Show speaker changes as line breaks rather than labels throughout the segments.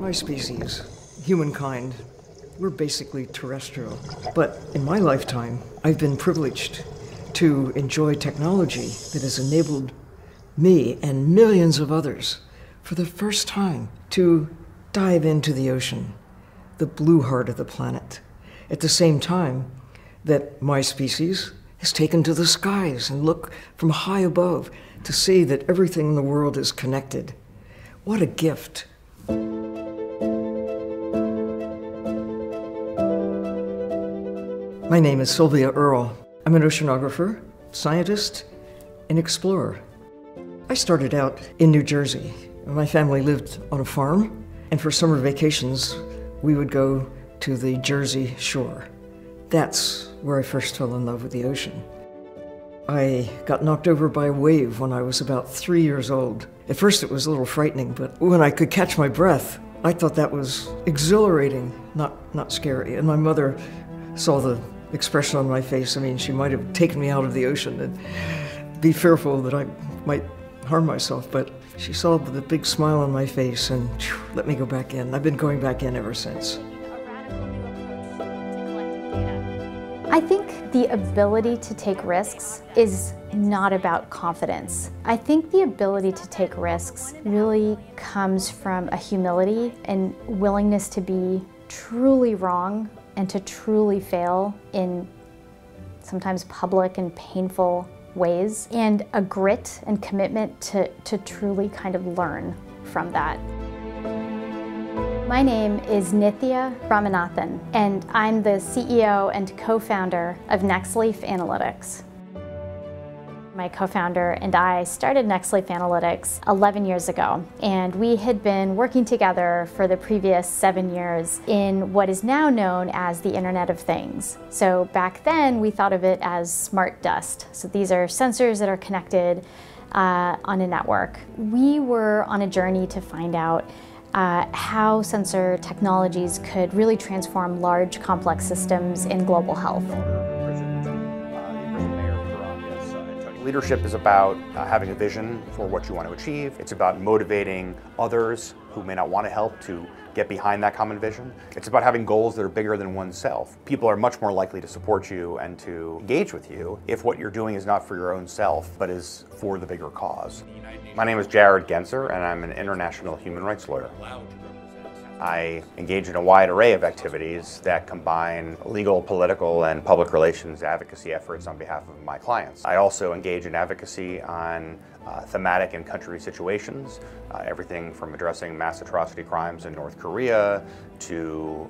My species, humankind, we're basically terrestrial. But in my lifetime, I've been privileged to enjoy technology that has enabled me and millions of others for the first time to dive into the ocean, the blue heart of the planet, at the same time that my species has taken to the skies and look from high above to see that everything in the world is connected. What a gift. My name is Sylvia Earle. I'm an oceanographer, scientist, and explorer. I started out in New Jersey. My family lived on a farm, and for summer vacations, we would go to the Jersey shore. That's where I first fell in love with the ocean. I got knocked over by a wave when I was about 3 years old. At first it was a little frightening, but when I could catch my breath, I thought that was exhilarating, not scary. And my mother saw the expression on my face. I mean, she might have taken me out of the ocean and be fearful that I might harm myself, but she saw the big smile on my face and let me go back in. I've been going back in ever since.
I think the ability to take risks is not about confidence. I think the ability to take risks really comes from a humility and willingness to be truly wrong and to truly fail in sometimes public and painful ways, and a grit and commitment to truly kind of learn from that. My name is Nithya Ramanathan, and I'm the CEO and co-founder of NextLeaf Analytics. My co-founder and I started NextLeaf Analytics 11 years ago, and we had been working together for the previous 7 years in what is now known as the Internet of Things. So back then, we thought of it as smart dust. So these are sensors that are connected on a network. We were on a journey to find out how sensor technologies could really transform large, complex systems in global health.
Leadership is about having a vision for what you want to achieve. It's about motivating others who may not want to help to get behind that common vision. It's about having goals that are bigger than oneself. People are much more likely to support you and to engage with you if what you're doing is not for your own self, but is for the bigger cause. My name is Genzer, and I'm an international human rights lawyer. I engage in a wide array of activities that combine legal, political, and public relations advocacy efforts on behalf of my clients. I also engage in advocacy on thematic and country situations, everything from addressing mass atrocity crimes in North Korea to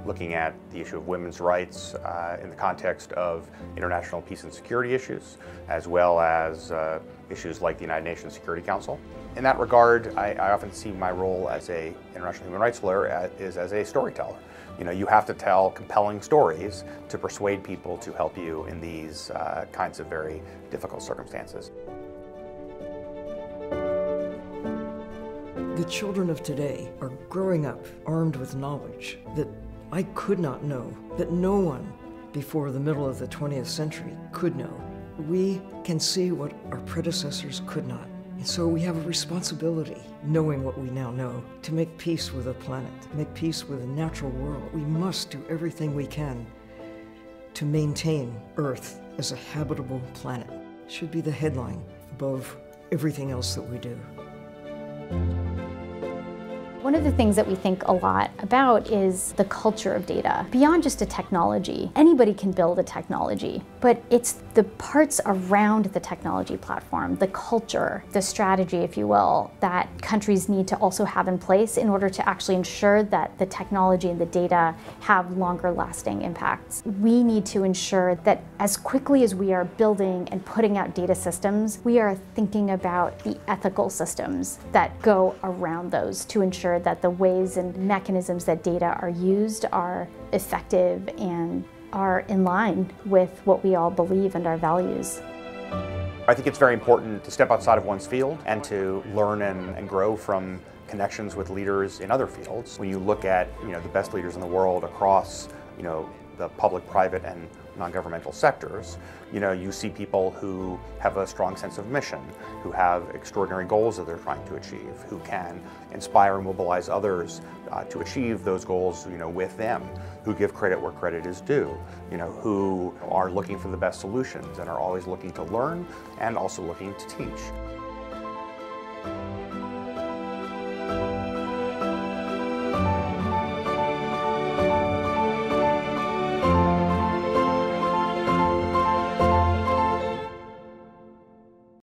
looking at the issue of women's rights in the context of international peace and security issues, as well as issues like the United Nations Security Council. In that regard, I often see my role as an international human rights lawyer as a storyteller. You know, you have to tell compelling stories to persuade people to help you in these kinds of very difficult circumstances.
The children of today are growing up armed with knowledge that I could not know, that no one before the middle of the 20th century could know. We can see what our predecessors could not. And so we have a responsibility, knowing what we now know, to make peace with the planet, make peace with the natural world. We must do everything we can to maintain Earth as a habitable planet. It should be the headline above everything else that we do.
One of the things that we think a lot about is the culture of data. Beyond just a technology, anybody can build a technology, but it's the parts around the technology platform, the culture, the strategy, if you will, that countries need to also have in place in order to actually ensure that the technology and the data have longer lasting impacts. We need to ensure that as quickly as we are building and putting out data systems, we are thinking about the ethical systems that go around those to ensure that the ways and mechanisms that data are used are effective and are in line with what we all believe and our values.
I think it's very important to step outside of one's field and to learn and grow from connections with leaders in other fields. When you look at the best leaders in the world across the public, private, and non-governmental sectors, you see people who have a strong sense of mission, who have extraordinary goals that they're trying to achieve, who can inspire and mobilize others to achieve those goals, with them, who give credit where credit is due, who are looking for the best solutions and are always looking to learn and also looking to teach.